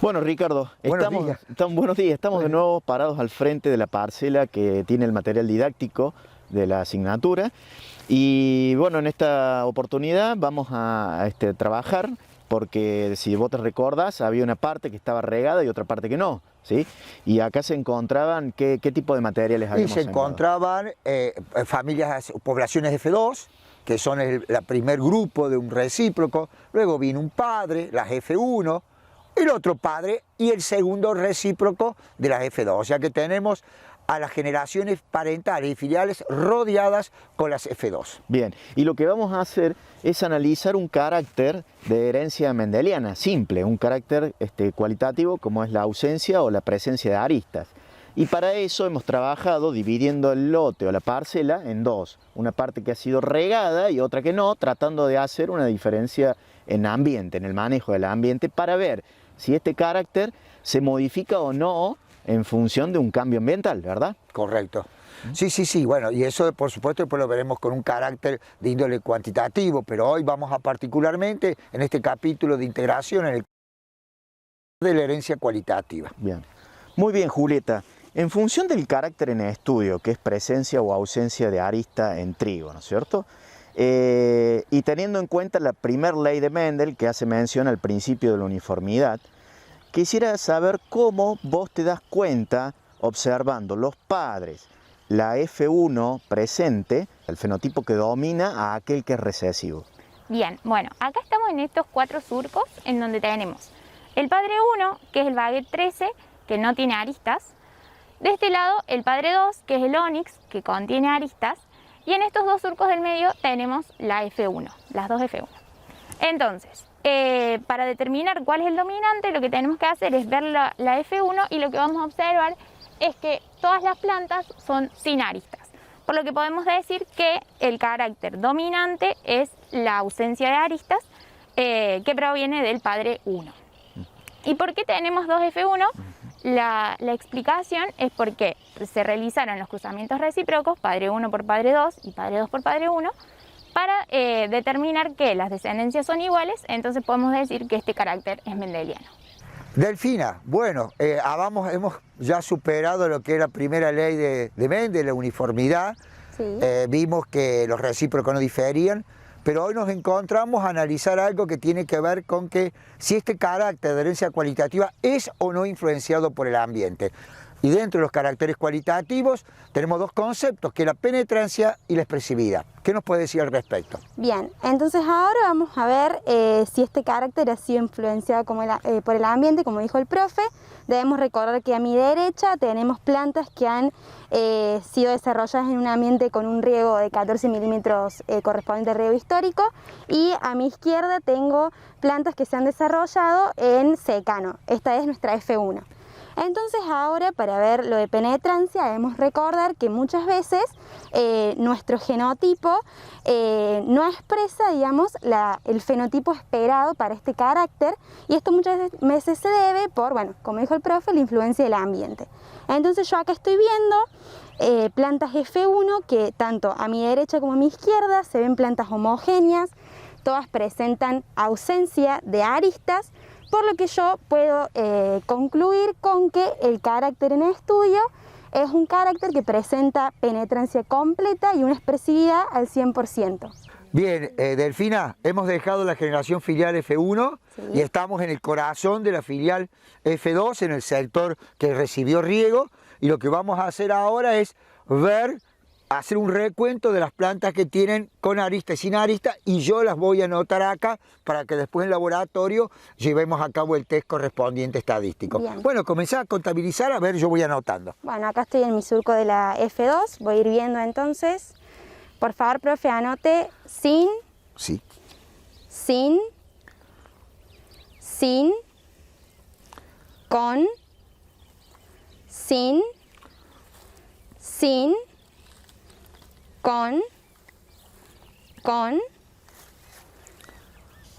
Bueno, Ricardo, buenos días. Estamos de nuevo parados al frente de la parcela que tiene el material didáctico de la asignatura. Y bueno, en esta oportunidad vamos a trabajar porque si vos te recordás, había una parte que estaba regada y otra parte que no, ¿sí? Y acá se encontraban, ¿qué tipo de materiales habíamos se encontraban poblaciones F2, que son el primer grupo de un recíproco, luego vino un padre, las F1, el otro padre y el segundo recíproco de las F2, o sea que tenemos a las generaciones parentales y filiales rodeadas con las F2. Bien, y lo que vamos a hacer es analizar un carácter de herencia mendeliana, simple, un carácter cualitativo como es la ausencia o la presencia de aristas. Y para eso hemos trabajado dividiendo el lote o la parcela en dos, una parte que ha sido regada y otra que no, tratando de hacer una diferencia en ambiente, en el manejo del ambiente, para ver si este carácter se modifica o no en función de un cambio ambiental, ¿verdad? Correcto. Sí, bueno, y eso por supuesto después lo veremos con un carácter de índole cuantitativo, pero hoy vamos a particularmente en este capítulo de integración en el de la herencia cualitativa. Bien. Muy bien, Julieta. En función del carácter en estudio, que es presencia o ausencia de arista en trigo, ¿no es cierto? Y teniendo en cuenta la primera ley de Mendel, que hace mención al principio de la uniformidad, quisiera saber cómo vos te das cuenta, observando los padres, la F1 presente, el fenotipo que domina a aquel que es recesivo. Bien, bueno, acá estamos en estos 4 surcos en donde tenemos el padre 1, que es el baguette 13, que no tiene aristas. De este lado, el padre 2, que es el onix, que contiene aristas. Y en estos 2 surcos del medio tenemos la F1, las dos F1. Entonces, para determinar cuál es el dominante, lo que tenemos que hacer es ver la F1 y lo que vamos a observar es que todas las plantas son sin aristas. Por lo que podemos decir que el carácter dominante es la ausencia de aristas que proviene del padre 1. ¿Y por qué tenemos 2 F1? La explicación es porque se realizaron los cruzamientos recíprocos, padre 1 por padre 2 y padre 2 por padre 1, para determinar que las descendencias son iguales, entonces podemos decir que este carácter es mendeliano. Delfina, bueno, hemos ya superado lo que es la primera ley de Mendel, la uniformidad. Sí. Vimos que los recíprocos no diferían, pero hoy nos encontramos a analizar algo que tiene que ver con que si este carácter de herencia cualitativa es o no influenciado por el ambiente. Y dentro de los caracteres cualitativos tenemos 2 conceptos, que es la penetrancia y la expresividad. ¿Qué nos puede decir al respecto? Bien, entonces ahora vamos a ver si este carácter ha sido influenciado por el ambiente, como dijo el profe. Debemos recordar que a mi derecha tenemos plantas que han sido desarrolladas en un ambiente con un riego de 14 milímetros correspondiente al riego histórico, y a mi izquierda tengo plantas que se han desarrollado en secano. Esta es nuestra F1. Entonces ahora, para ver lo de penetrancia, debemos recordar que muchas veces nuestro genotipo no expresa, digamos, el fenotipo esperado para este carácter, y esto muchas veces se debe por, bueno, como dijo el profe, la influencia del ambiente. Entonces yo acá estoy viendo plantas F1 que tanto a mi derecha como a mi izquierda se ven plantas homogéneas, todas presentan ausencia de aristas, por lo que yo puedo concluir con que el carácter en estudio es un carácter que presenta penetrancia completa y una expresividad al 100%. Bien, Delfina, hemos dejado la generación filial F1 Sí. y estamos en el corazón de la filial F2, en el sector que recibió riego, y lo que vamos a hacer ahora es hacer un recuento de las plantas que tienen con arista y sin arista, y yo las voy a anotar acá para que después en laboratorio llevemos a cabo el test correspondiente estadístico. Bien. Bueno, comenzá a contabilizar, a ver, yo voy anotando. Bueno, acá estoy en mi surco de la F2, voy a ir viendo entonces. Por favor, profe, anote sin, Sí. sin, con, sin, con,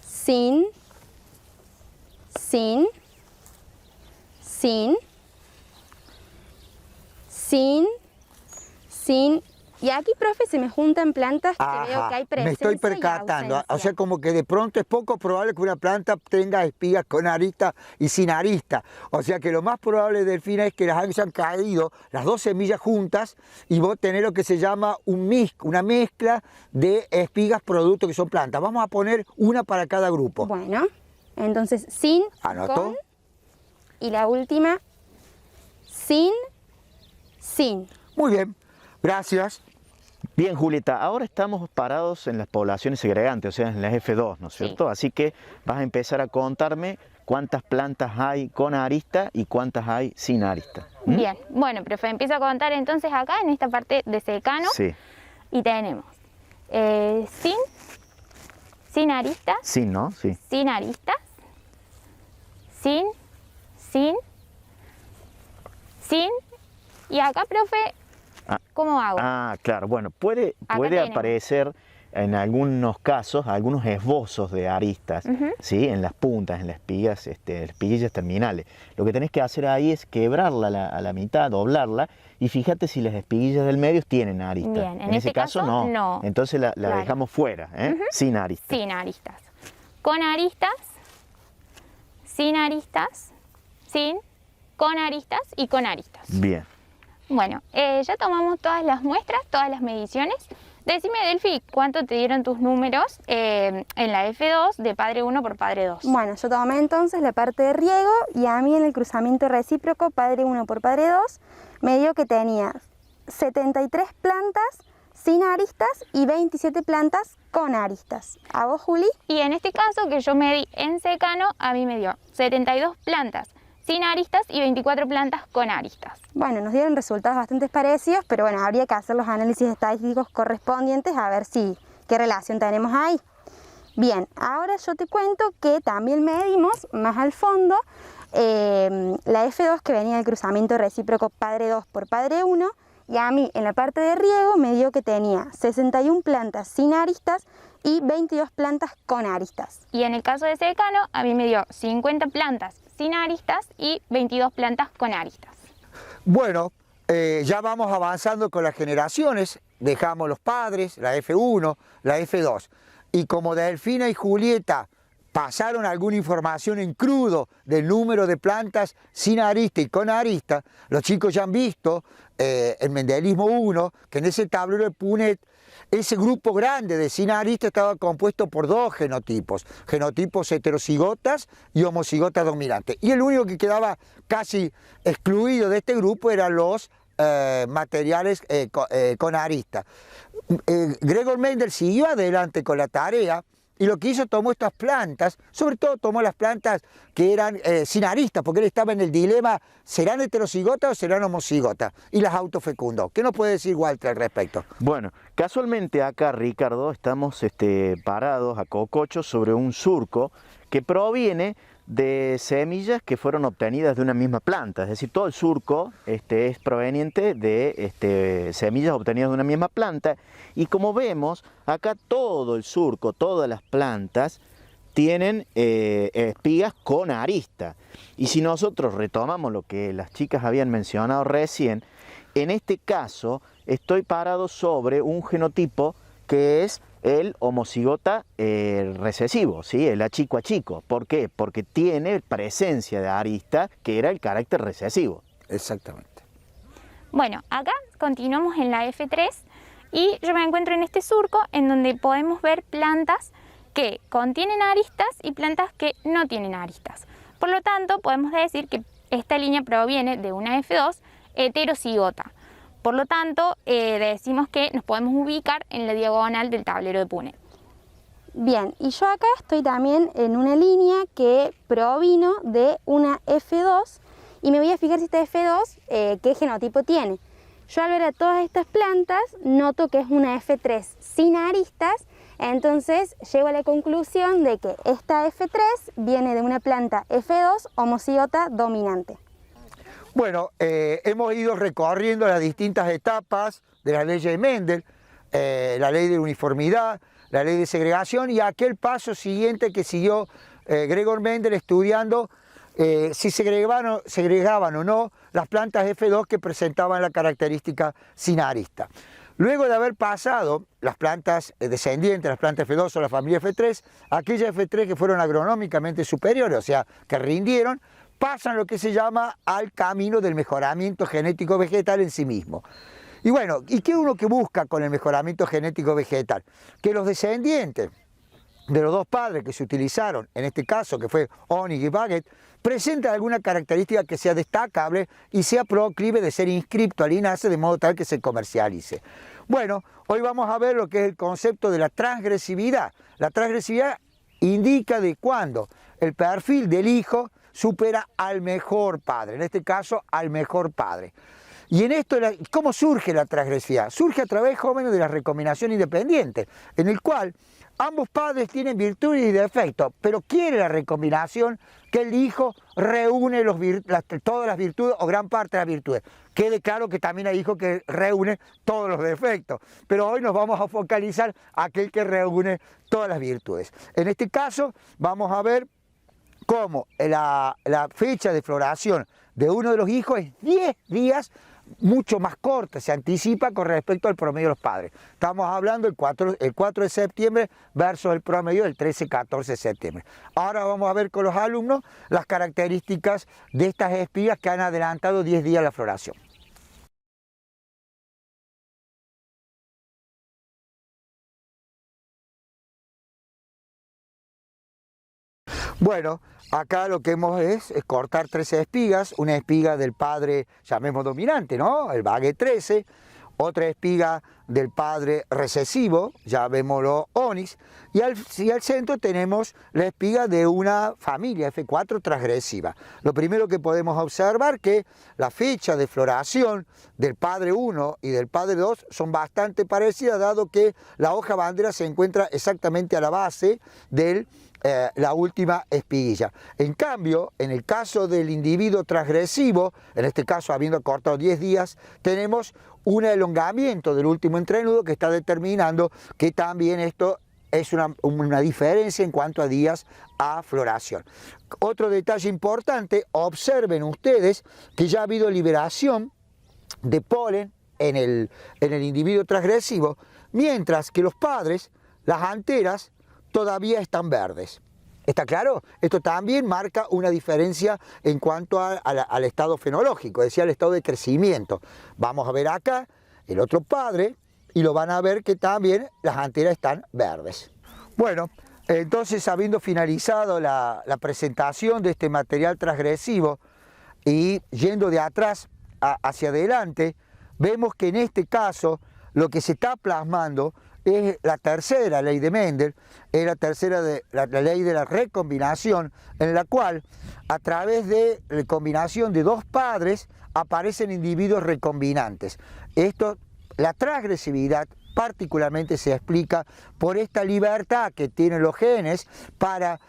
sin, Y aquí, profe, se me juntan plantas que Ajá, veo que hay me presencia estoy y percatando. O ausencia. sea, como que de pronto es poco probable que una planta tenga espigas con arista y sin arista. O sea que lo más probable, Delfina, es que las hayan caído las dos semillas juntas y vos tenés lo que se llama una mezcla de espigas producto que son plantas. Vamos a poner una para cada grupo. Bueno, entonces sin, ¿Anotó? con, y la última, sin. Muy bien, gracias. Bien, Julieta, ahora estamos parados en las poblaciones segregantes, o sea, en las F2, ¿no es cierto? Así que vas a empezar a contarme cuántas plantas hay con arista y cuántas hay sin arista. ¿Mm? Bien, bueno, profe, empiezo a contar entonces acá en esta parte de secano. Sí, Y tenemos sin aristas, sin, ¿no? Sí. sin aristas, sin, y acá, profe, ¿cómo hago? Ah, claro, bueno, puede tenemos. aparecer en algunos casos, algunos esbozos de aristas, ¿sí? En las puntas, en las espigas, las espiguillas terminales. Lo que tenés que hacer ahí es quebrarla a la mitad, doblarla, y fíjate si las espiguillas del medio tienen aristas. Bien, en ese este caso, no. Entonces la Claro. dejamos fuera, sin aristas. Sin aristas. Con aristas, sin aristas, sin, con aristas y con aristas. Bien. Bueno, ya tomamos todas las muestras, todas las mediciones. Decime, Delfi, ¿cuánto te dieron tus números en la F2 de padre 1 por padre 2? Bueno, yo tomé entonces la parte de riego y a mí en el cruzamiento recíproco, padre 1 por padre 2, me dio que tenía 73 plantas sin aristas y 27 plantas con aristas. ¿A vos, Juli? Y en este caso que yo medí en secano, a mí me dio 72 plantas sin aristas y 24 plantas con aristas. Bueno, nos dieron resultados bastante parecidos, pero bueno, habría que hacer los análisis estadísticos correspondientes a ver qué relación tenemos ahí. Bien, ahora yo te cuento que también medimos más al fondo la F2 que venía del cruzamiento recíproco padre 2 por padre 1, y a mí en la parte de riego me dio que tenía 61 plantas sin aristas y 22 plantas con aristas. Y en el caso de secano, a mí me dio 50 plantas sin aristas y 22 plantas con aristas. Bueno, ya vamos avanzando con las generaciones. Dejamos los padres, la F1, la F2. Y como Delfina y Julieta pasaron alguna información en crudo del número de plantas sin arista y con arista, los chicos ya han visto en Mendelismo 1 que en ese tablero de Punnett ese grupo grande de sin arista estaba compuesto por dos genotipos heterocigotas y homocigotas dominantes. Y el único que quedaba casi excluido de este grupo eran los materiales con arista. Gregor Mendel siguió adelante con la tarea y lo que hizo, tomó estas plantas, sobre todo tomó las plantas que eran sin aristas, porque él estaba en el dilema, ¿serán heterocigotas o serán homocigotas? Y las autofecundó. ¿Qué nos puede decir Walter al respecto? Bueno, casualmente acá, Ricardo, estamos parados a cococho sobre un surco que proviene de semillas que fueron obtenidas de una misma planta, es decir, todo el surco es proveniente de semillas obtenidas de una misma planta, y como vemos, acá todo el surco, todas las plantas tienen espigas con arista. Y si nosotros retomamos lo que las chicas habían mencionado recién, en este caso estoy parado sobre un genotipo que es el homocigota recesivo, ¿sí? El achico achico. ¿Por qué? Porque tiene presencia de arista, que era el carácter recesivo. Exactamente. Bueno, acá continuamos en la F3 y yo me encuentro en este surco en donde podemos ver plantas que contienen aristas y plantas que no tienen aristas. Por lo tanto, podemos decir que esta línea proviene de una F2 heterocigota. Por lo tanto, decimos que nos podemos ubicar en la diagonal del tablero de Punnett. Bien, y yo acá estoy también en una línea que provino de una F2 y me voy a fijar si esta F2 qué genotipo tiene. Yo al ver a todas estas plantas noto que es una F3 sin aristas, entonces llego a la conclusión de que esta F3 viene de una planta F2 homocigota dominante. Bueno, hemos ido recorriendo las distintas etapas de la ley de Mendel, la ley de uniformidad, la ley de segregación y aquel paso siguiente que siguió Gregor Mendel estudiando si segregaban o no las plantas F2 que presentaban la característica sin arista. Luego de haber pasado las plantas descendientes, las plantas F2 o la familia F3, aquellas F3 que fueron agronómicamente superiores, o sea, que rindieron, pasan lo que se llama al camino del mejoramiento genético vegetal en sí mismo. Y bueno, ¿y qué uno que busca con el mejoramiento genético vegetal? Que los descendientes de los dos padres que se utilizaron, en este caso que fue Onyx y Baguette, presenten alguna característica que sea destacable y sea proclive de ser inscripto al INASE de modo tal que se comercialice. Bueno, hoy vamos a ver lo que es el concepto de la transgresividad. La transgresividad indica de cuándo el perfil del hijo supera al mejor padre, en este caso al mejor padre. Y en esto, ¿cómo surge la transgresividad? Surge a través, jóvenes, de la recombinación independiente, en el cual ambos padres tienen virtudes y defectos, pero quiere la recombinación que el hijo reúne todas las virtudes o gran parte de las virtudes. Quede claro que también hay hijos que reúnen todos los defectos, pero hoy nos vamos a focalizar aquel que reúne todas las virtudes. En este caso vamos a ver cómo la fecha de floración de uno de los hijos es 10 días, mucho más corta, se anticipa con respecto al promedio de los padres. Estamos hablando del 4 de septiembre versus el promedio del 13-14 de septiembre. Ahora vamos a ver con los alumnos las características de estas espigas que han adelantado 10 días la floración. Bueno, acá lo que hemos es cortar 13 espigas, una espiga del padre, llamemos dominante, ¿no? El Baguette 13, otra espiga del padre recesivo, llamémoslo Onyx, y al centro tenemos la espiga de una familia F4 transgresiva. Lo primero que podemos observar que la fecha de floración del padre 1 y del padre 2 son bastante parecidas, dado que la hoja bandera se encuentra exactamente a la base de la última espiguilla. En cambio, en el caso del individuo transgresivo, en este caso habiendo cortado 10 días, tenemos un elongamiento del último entrenudo que está determinando que también esto es una diferencia en cuanto a días a floración. Otro detalle importante, observen ustedes que ya ha habido liberación de polen en el individuo transgresivo, mientras que los padres, las anteras, todavía están verdes. ¿Está claro? Esto también marca una diferencia en cuanto al estado fenológico, es decir, al estado de crecimiento. Vamos a ver acá el otro padre y lo van a ver que también las anteras están verdes. Bueno, entonces habiendo finalizado la presentación de este material transgresivo y yendo de atrás hacia adelante, vemos que en este caso lo que se está plasmando es la tercera ley de Mendel, es la ley de la recombinación, en la cual a través de la combinación de dos padres aparecen individuos recombinantes. La transgresividad particularmente se explica por esta libertad que tienen los genes para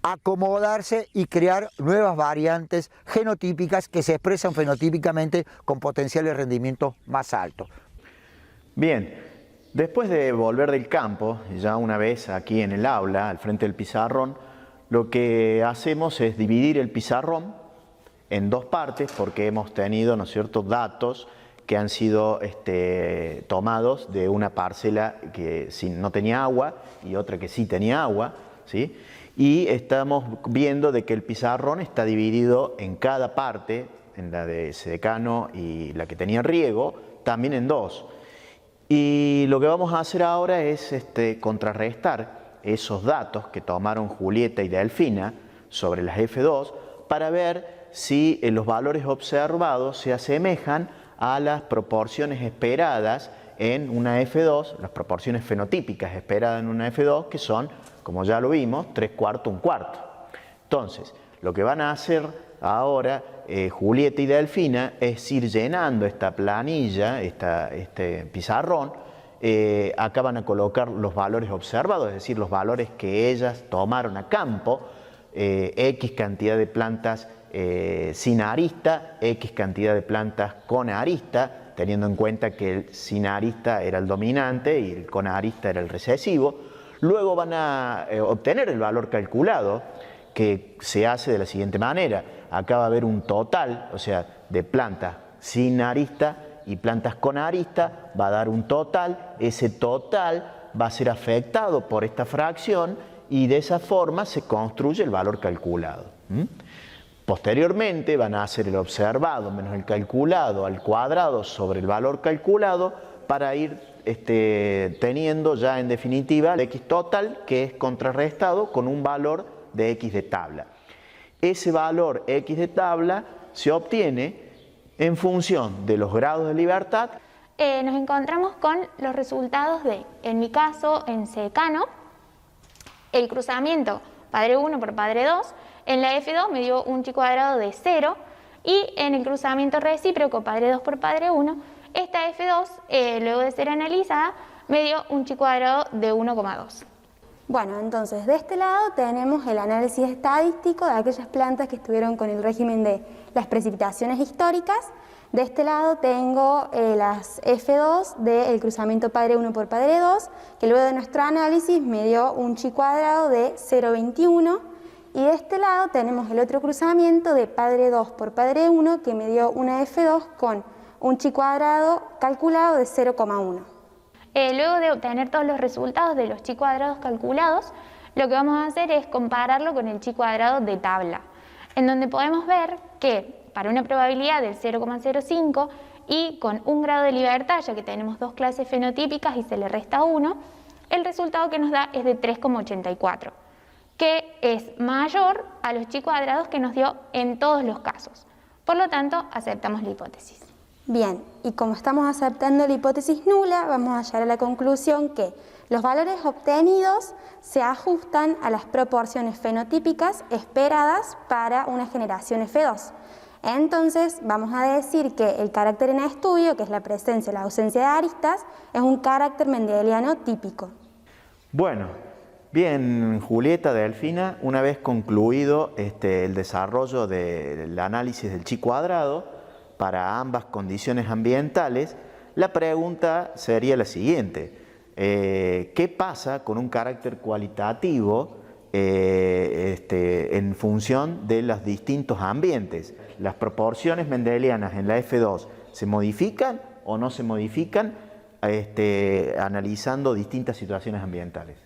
acomodarse y crear nuevas variantes genotípicas que se expresan fenotípicamente con potenciales rendimientos más altos. Bien. Después de volver del campo, ya una vez aquí en el aula, al frente del pizarrón, lo que hacemos es dividir el pizarrón en dos partes porque hemos tenido, ¿no es cierto?, datos que han sido tomados de una parcela que no tenía agua y otra que sí tenía agua, ¿sí? Y estamos viendo de que el pizarrón está dividido en cada parte, en la de secano y la que tenía riego, también en dos. Y lo que vamos a hacer ahora es contrarrestar esos datos que tomaron Julieta y Delfina sobre las F2 para ver si los valores observados se asemejan a las proporciones esperadas en una F2, las proporciones fenotípicas esperadas en una F2, que son, como ya lo vimos, 3/4, 1/4. Entonces, lo que van a hacer ahora Julieta y Delfina es ir llenando esta planilla, este pizarrón. Acá van a colocar los valores observados, es decir, los valores que ellas tomaron a campo, X cantidad de plantas sin arista, X cantidad de plantas con arista, teniendo en cuenta que el sin arista era el dominante y el con arista era el recesivo. Luego van a obtener el valor calculado, que se hace de la siguiente manera. Acá va a haber un total, o sea, de plantas sin arista y plantas con arista, va a dar un total. Ese total va a ser afectado por esta fracción y de esa forma se construye el valor calculado. Posteriormente van a hacer el observado menos el calculado al cuadrado sobre el valor calculado para ir teniendo ya en definitiva el x total, que es contrarrestado con un valor de x de tabla. Ese valor x de tabla se obtiene en función de los grados de libertad. Nos encontramos con los resultados de, en mi caso, en secano, el cruzamiento padre 1 por padre 2, en la F2 me dio un chi cuadrado de 0 y en el cruzamiento recíproco padre 2 por padre 1, esta F2, luego de ser analizada, me dio un chi cuadrado de 1,2. Bueno, entonces de este lado tenemos el análisis estadístico de aquellas plantas que estuvieron con el régimen de las precipitaciones históricas. De este lado tengo las F2 del cruzamiento padre 1 por padre 2, que luego de nuestro análisis me dio un chi cuadrado de 0,21. Y de este lado tenemos el otro cruzamiento de padre 2 por padre 1, que me dio una F2 con un chi cuadrado calculado de 0,1. Luego de obtener todos los resultados de los chi cuadrados calculados, lo que vamos a hacer es compararlo con el chi cuadrado de tabla, en donde podemos ver que para una probabilidad del 0,05 y con un grado de libertad, ya que tenemos dos clases fenotípicas y se le resta 1, el resultado que nos da es de 3,84, que es mayor a los chi cuadrados que nos dio en todos los casos. Por lo tanto, aceptamos la hipótesis. Bien, y como estamos aceptando la hipótesis nula, vamos a llegar a la conclusión que los valores obtenidos se ajustan a las proporciones fenotípicas esperadas para una generación F2. Entonces, vamos a decir que el carácter en estudio, que es la presencia o la ausencia de aristas, es un carácter mendeliano típico. Bueno, bien, Julieta, Delfina, una vez concluido el desarrollo del análisis del chi cuadrado para ambas condiciones ambientales, la pregunta sería la siguiente: ¿qué pasa con un carácter cualitativo en función de los distintos ambientes? ¿Las proporciones mendelianas en la F2 se modifican o no se modifican analizando distintas situaciones ambientales?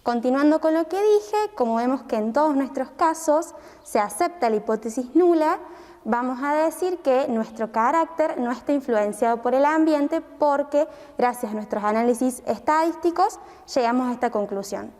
Continuando con lo que dije, como vemos que en todos nuestros casos se acepta la hipótesis nula, vamos a decir que nuestro carácter no está influenciado por el ambiente porque, gracias a nuestros análisis estadísticos, llegamos a esta conclusión.